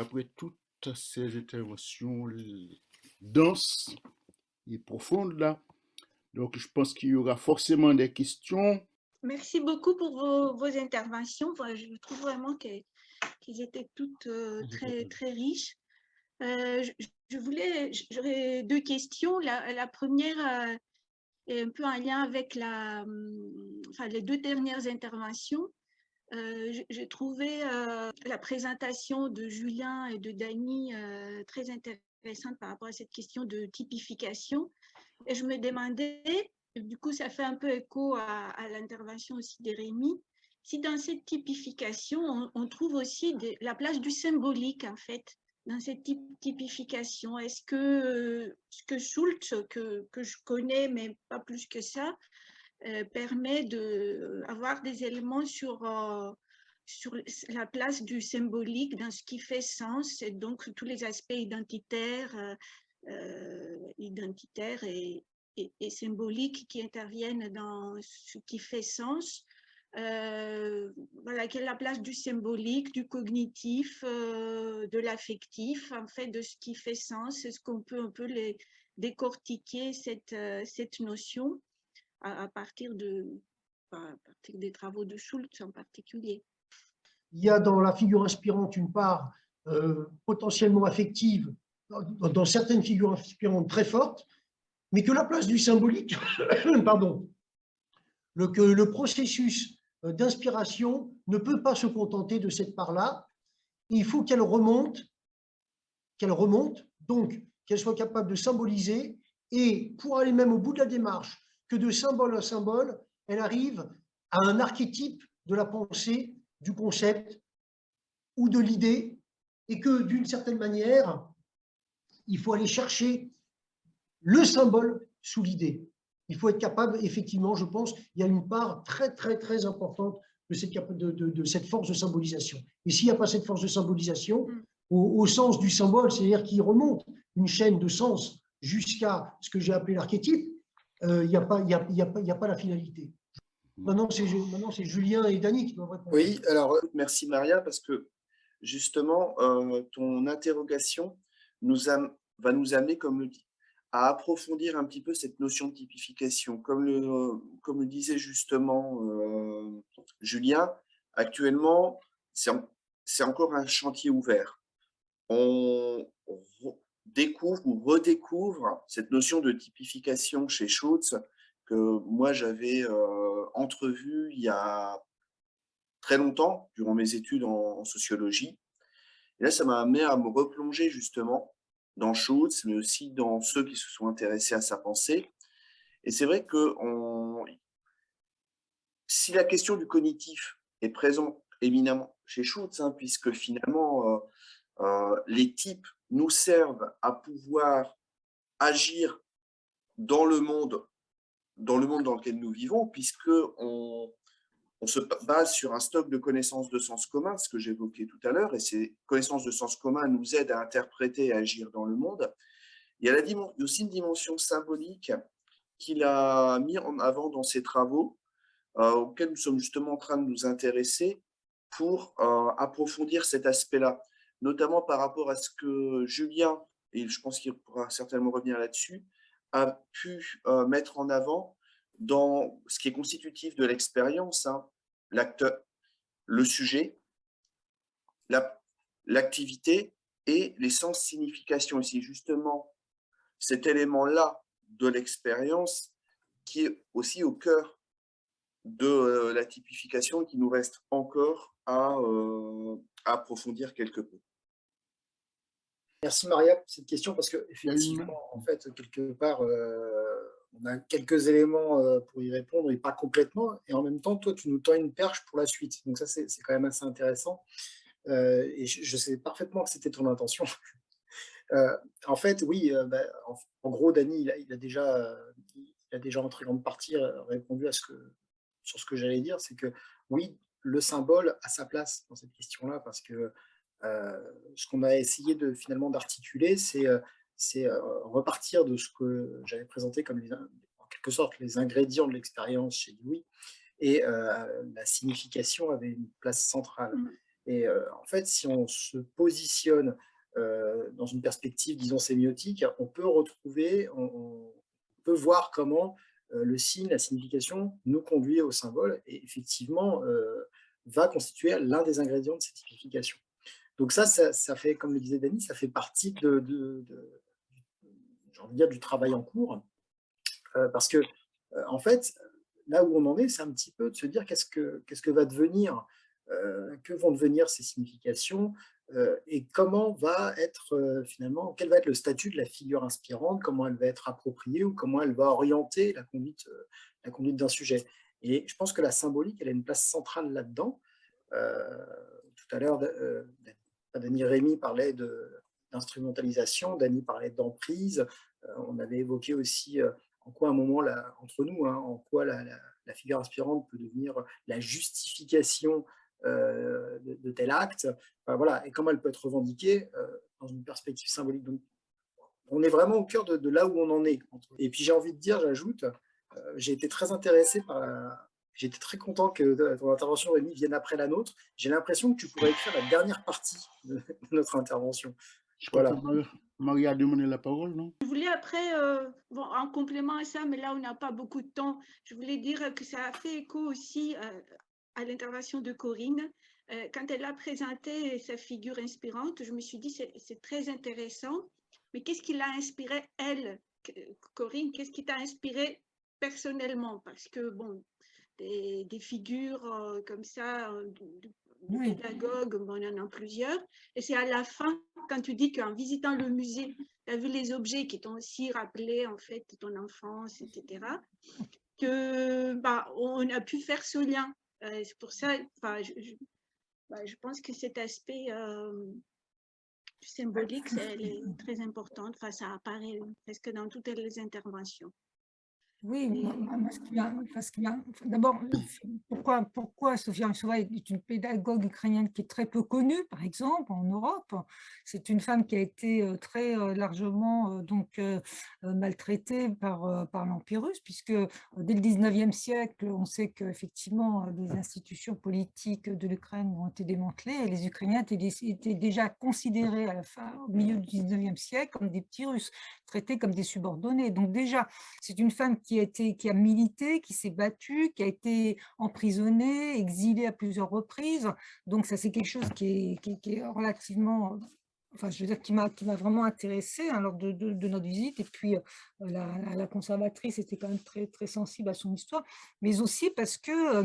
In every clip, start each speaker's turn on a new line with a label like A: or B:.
A: après toutes ces interventions denses et profondes là. Donc, je pense qu'il y aura forcément des questions.
B: Merci beaucoup pour vos interventions. Enfin, je trouve vraiment qu'elles étaient toutes très, très riches. J'aurais deux questions. La première est un peu en lien avec les deux dernières interventions. J'ai trouvé la présentation de Julien et de Dany très intéressante par rapport à cette question de typification. Et je me demandais, du coup, ça fait un peu écho à l'intervention aussi d'Hérémie, si dans cette typification, on trouve aussi la place du symbolique, en fait, dans cette typification. Est-ce que ce que Schultz, que je connais, mais pas plus que ça, permet d'avoir des éléments sur la place du symbolique dans ce qui fait sens, et donc tous les aspects identitaires et symboliques qui interviennent dans ce qui fait sens. Voilà, quelle est la place du symbolique, du cognitif, de l'affectif, en fait, de ce qui fait sens? Est-ce qu'on peut un peu décortiquer cette notion à partir des travaux de Schultz en particulier?
C: Il y a dans la figure inspirante une part potentiellement affective, dans certaines figures inspirantes très fortes, mais que la place du symbolique, pardon, que le processus d'inspiration ne peut pas se contenter de cette part-là. Il faut qu'elle remonte, donc qu'elle soit capable de symboliser, et pour aller même au bout de la démarche, que de symbole en symbole, elle arrive à un archétype de la pensée, du concept ou de l'idée, et que d'une certaine manière, il faut aller chercher le symbole sous l'idée. Il faut être capable, effectivement, je pense, il y a une part très, très, très importante de cette force de symbolisation. Et s'il n'y a pas cette force de symbolisation, au sens du symbole, c'est-à-dire qui remonte une chaîne de sens jusqu'à ce que j'ai appelé l'archétype, il n'y a pas la finalité. Maintenant, c'est Julien et Dany qui doivent répondre.
D: Oui, alors merci Maria, parce que justement, ton interrogation va nous amener, comme le dit, à approfondir un petit peu cette notion de typification. Comme le disait justement Julien, actuellement, c'est encore un chantier ouvert. On découvre ou redécouvre cette notion de typification chez Schultz, que moi j'avais entrevue il y a très longtemps, durant mes études en sociologie. Et là, ça m'a amené à me replonger justement dans Schultz, mais aussi dans ceux qui se sont intéressés à sa pensée. Et c'est vrai que si la question du cognitif est présente éminemment chez Schultz, puisque finalement, les types nous servent à pouvoir agir dans le monde dans lequel nous vivons, puisque on se base sur un stock de connaissances de sens commun, ce que j'évoquais tout à l'heure, et ces connaissances de sens commun nous aident à interpréter et à agir dans le monde. Il y a aussi une dimension symbolique qu'il a mis en avant dans ses travaux, auxquels nous sommes justement en train de nous intéresser pour approfondir cet aspect-là, notamment par rapport à ce que Julien, et je pense qu'il pourra certainement revenir là-dessus, a pu mettre en avant dans ce qui est constitutif de l'expérience, l'acteur, le sujet, l'activité et les sens signification. Et c'est justement cet élément-là de l'expérience qui est aussi au cœur de la typification, qui nous reste encore à approfondir quelque peu.
E: Merci Maria pour cette question, parce que effectivement, en fait, quelque part, on a quelques éléments pour y répondre et pas complètement. Et en même temps, toi, tu nous tends une perche pour la suite. Donc ça, c'est quand même assez intéressant. Et je sais parfaitement que c'était ton intention. En fait, oui, en gros, Dany, il a déjà en très grande partie répondu sur ce que j'allais dire. C'est que oui, le symbole a sa place dans cette question-là, parce que ce qu'on a essayé finalement d'articuler, c'est repartir de ce que j'avais présenté comme en quelque sorte les ingrédients de l'expérience chez Dewey, et la signification avait une place centrale. Et en fait, si on se positionne dans une perspective, disons, sémiotique, on peut retrouver, on peut voir comment le signe, la signification nous conduit au symbole et effectivement va constituer l'un des ingrédients de cette typification. Donc ça fait, comme le disait Dany, ça fait partie j'ai envie de dire, du travail en cours, parce que en fait, là où on en est, c'est un petit peu de se dire qu'est-ce que va devenir, que vont devenir ces significations, et comment va être finalement, quel va être le statut de la figure inspirante, comment elle va être appropriée ou comment elle va orienter la conduite d'un sujet. Et je pense que la symbolique, elle a une place centrale là-dedans. Tout à l'heure, Dany Rémy parlait d'instrumentalisation, Dany parlait d'emprise, on avait évoqué aussi en quoi un moment, entre nous, hein, en quoi la figure inspirante peut devenir la justification de tel acte, enfin, voilà, et comment elle peut être revendiquée dans une perspective symbolique. Donc, on est vraiment au cœur de là où on en est. Et puis j'ai envie de dire, j'ajoute, j'ai été très intéressé j'étais très content que ton intervention, Rémi, vienne après la nôtre. J'ai l'impression que tu pourrais écrire la dernière partie de notre intervention.
A: Je crois que
E: Voilà.
A: Marie a demandé la parole, non?
B: Je voulais après, bon, en complément à ça, mais là on n'a pas beaucoup de temps, je voulais dire que ça a fait écho aussi à l'intervention de Corinne. Quand elle a présenté sa figure inspirante, je me suis dit c'est très intéressant, mais qu'est-ce qui l'a inspiré elle, Corinne, qu'est-ce qui t'a inspiré personnellement? Parce que bon, des figures comme ça, de pédagogues, bon, il y en a plusieurs, et c'est à la fin, quand tu dis qu'en visitant le musée, tu as vu les objets qui t'ont aussi rappelé en fait ton enfance, etc., que bah, on a pu faire ce lien. C'est pour ça, je pense que cet aspect symbolique, elle est très importante. Enfin, ça apparaît presque dans toutes les interventions.
F: Oui, moi, d'abord, pourquoi Sofia Arsova est une pédagogue ukrainienne qui est très peu connue, par exemple, en Europe. C'est une femme qui a été très largement maltraitée par l'Empire russe, puisque dès le 19e siècle, on sait qu'effectivement, les institutions politiques de l'Ukraine ont été démantelées et les Ukrainiens étaient déjà considérés au milieu du 19e siècle comme des petits Russes, traités comme des subordonnés. Donc déjà, c'est une femme qui a milité, qui s'est battue, qui a été emprisonnée, exilée à plusieurs reprises. Donc ça, c'est quelque chose qui est relativement, enfin, je veux dire, qui m'a vraiment intéressée lors de notre visite. Et puis, la conservatrice était quand même très, très sensible à son histoire, mais aussi parce que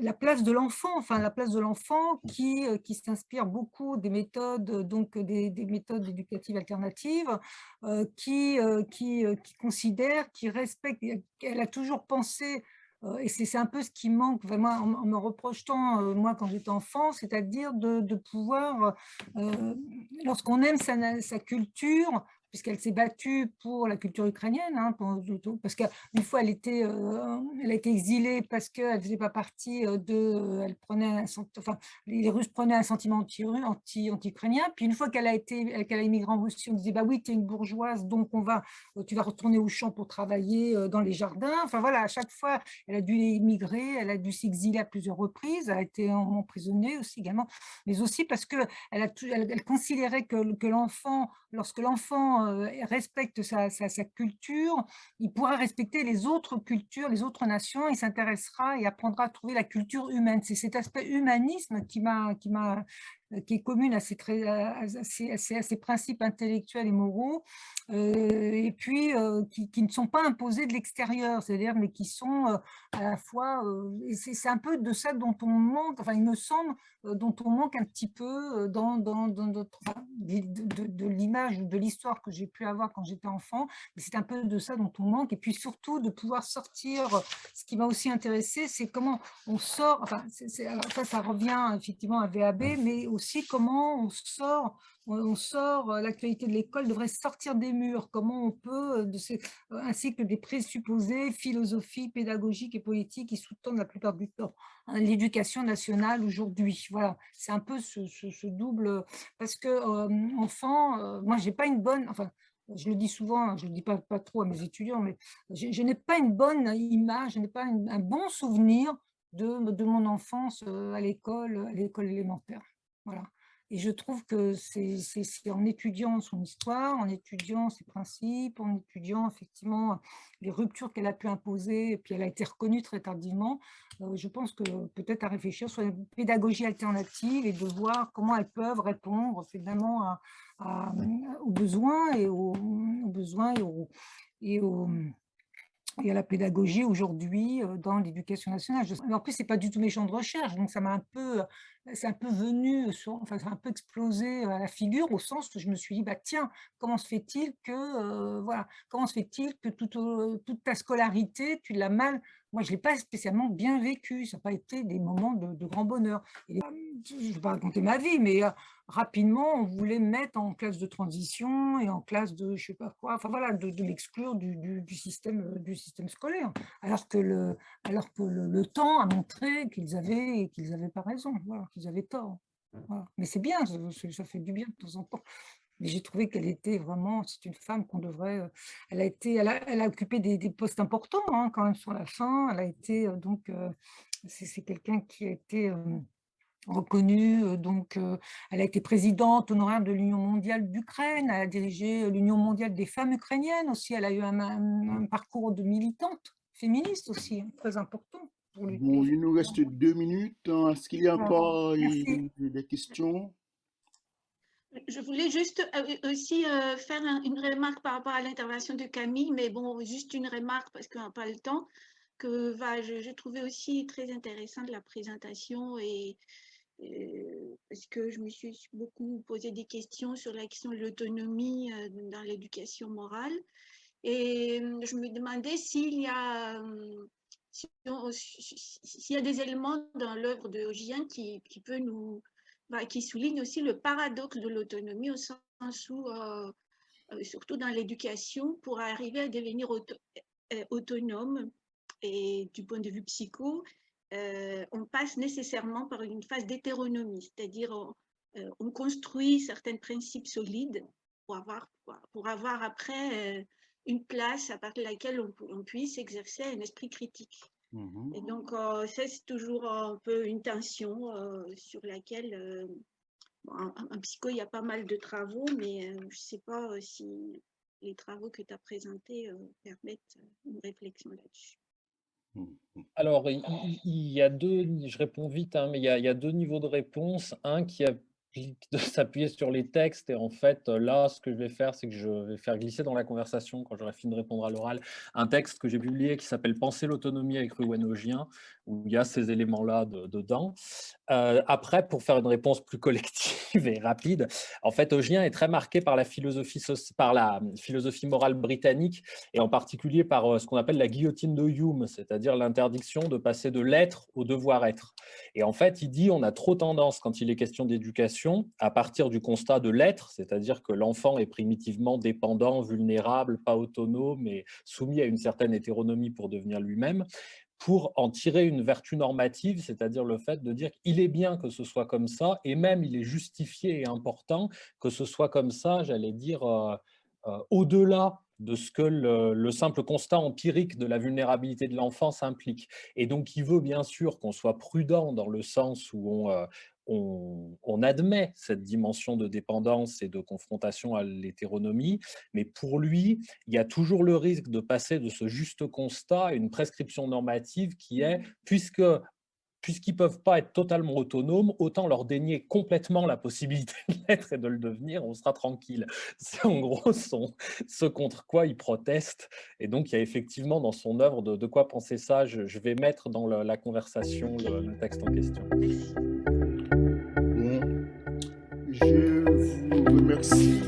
F: la place de l'enfant, qui s'inspire beaucoup des méthodes, donc des méthodes éducatives alternatives, qui considère, qui respecte, elle a toujours pensé, et c'est un peu ce qui manque vraiment en me reprochant, moi, quand j'étais enfant, c'est-à-dire de pouvoir, lorsqu'on aime sa culture, puisqu'elle s'est battue pour la culture ukrainienne, hein, parce qu'une fois elle a été exilée parce qu'elle ne faisait pas partie elle prenait enfin, les Russes prenaient un sentiment anti-ukrainien, puis une fois qu'elle a immigré en Russie, on disait bah oui, tu es une bourgeoise, donc tu vas retourner au champ pour travailler dans les jardins. Enfin voilà, à chaque fois, elle a dû émigrer, elle a dû s'exiler à plusieurs reprises, elle a été emprisonnée aussi également, mais aussi parce qu'elle considérait que l'enfant, lorsque l'enfant respecte sa culture, il pourra respecter les autres cultures, les autres nations, il s'intéressera et apprendra à trouver la culture humaine. C'est cet aspect humanisme qui est commune à ces principes intellectuels et moraux, et puis qui ne sont pas imposés de l'extérieur, c'est-à-dire, mais qui sont à la fois, c'est un peu de ça dont on manque, enfin il me semble, dont on manque un petit peu de l'image ou de l'histoire que j'ai pu avoir quand j'étais enfant, mais c'est un peu de ça dont on manque, et puis surtout de pouvoir sortir. Ce qui m'a aussi intéressé, c'est comment on sort, enfin alors ça revient effectivement à VAB, mais aussi comment on sort, l'actualité de l'école devrait sortir des murs, comment on peut, ainsi que des présupposés philosophiques, pédagogiques et politiques qui sous-tendent la plupart du temps l'éducation nationale aujourd'hui. Voilà, c'est un peu ce double, parce que enfant, moi j'ai pas une bonne, enfin je le dis souvent, je le dis pas trop à mes étudiants, mais je n'ai pas une bonne image, je n'ai pas un bon souvenir de mon enfance à l'école élémentaire. Voilà. Et je trouve que c'est en étudiant son histoire, en étudiant ses principes, en étudiant effectivement les ruptures qu'elle a pu imposer, et puis elle a été reconnue très tardivement, je pense que peut-être à réfléchir sur une pédagogie alternative et de voir comment elles peuvent répondre finalement aux besoins et à la pédagogie aujourd'hui dans l'éducation nationale. En plus, c'est pas du tout mes champs de recherche, donc c'est un peu venu, enfin, ça a un peu explosé à la figure, au sens où je me suis dit, bah tiens, comment se fait-il que, voilà, comment se fait-il que toute ta scolarité, tu l'as mal. Moi, je l'ai pas spécialement bien vécu, ça n'a pas été des moments de grand bonheur. Et, je ne vais pas raconter ma vie, mais rapidement, on voulait me mettre en classe de transition et en classe de je sais pas quoi, enfin voilà, de m'exclure du système scolaire, alors que le temps a montré qu'ils avaient pas raison, voilà, qu'ils avaient tort. Voilà. Mais c'est bien, ça fait du bien de temps en temps. Mais j'ai trouvé qu'elle était vraiment, c'est une femme qu'on devrait, elle a occupé des postes importants hein, quand même sur la fin. Elle a été c'est quelqu'un qui a été reconnue, elle a été présidente honoraire de l'Union mondiale d'Ukraine, elle a dirigé l'Union mondiale des femmes ukrainiennes aussi, elle a eu un parcours de militante féministe aussi, hein, très important pour lutter.
A: Bon, il nous reste 2 minutes. Est-ce qu'il y a encore
F: Merci.
A: des questions?
B: Je voulais juste aussi faire une remarque par rapport à l'intervention de Camille, mais bon, juste une remarque parce qu'on n'a pas le temps, que j'ai trouvé aussi très intéressante la présentation et parce que je me suis beaucoup posé des questions sur la question de l'autonomie dans l'éducation morale. Et je me demandais s'il y a, s'il y a des éléments dans l'œuvre de Ogien qui peut nous, qui souligne aussi le paradoxe de l'autonomie au sens où, surtout dans l'éducation, pour arriver à devenir autonome et du point de vue psycho, on passe nécessairement par une phase d'hétéronomie, c'est-à-dire on construit certains principes solides pour avoir après une place à partir de laquelle on puisse exercer un esprit critique. Et donc, ça, c'est toujours un peu une tension sur laquelle, en psycho, il y a pas mal de travaux, mais je ne sais pas si les travaux que tu as présentés permettent une réflexion là-dessus.
G: Alors, il y a deux, je réponds vite, hein, mais il y a deux niveaux de réponse. Un qui applique de s'appuyer sur les textes et en fait, là, ce que je vais faire, c'est que je vais faire glisser dans la conversation, quand j'aurai fini de répondre à l'oral, un texte que j'ai publié qui s'appelle « Penser l'autonomie avec Ruwen Ogien », où il y a ces éléments-là dedans. Après, pour faire une réponse plus collective et rapide, en fait, Ogien est très marqué par la philosophie morale britannique et en particulier par ce qu'on appelle la guillotine de Hume, c'est-à-dire l'interdiction de passer de l'être au devoir-être. Et en fait, il dit on a trop tendance, quand il est question d'éducation, à partir du constat de l'être, c'est-à-dire que l'enfant est primitivement dépendant, vulnérable, pas autonome et soumis à une certaine hétéronomie pour devenir lui-même, pour en tirer une vertu normative, c'est-à-dire le fait de dire qu'il est bien que ce soit comme ça, et même il est justifié et important que ce soit comme ça, j'allais dire, au-delà de ce que le simple constat empirique de la vulnérabilité de l'enfance implique. Et donc, il veut bien sûr qu'on soit prudent dans le sens où on admet cette dimension de dépendance et de confrontation à l'hétéronomie, mais pour lui, il y a toujours le risque de passer de ce juste constat à une prescription normative qui est, puisqu'ils ne peuvent pas être totalement autonomes, autant leur dénier complètement la possibilité de l'être et de le devenir, on sera tranquille. C'est en gros ce contre quoi il proteste. Et donc, il y a effectivement dans son œuvre de quoi penser ça. Je vais mettre dans la conversation le texte en question.
A: Bon, je vous remercie.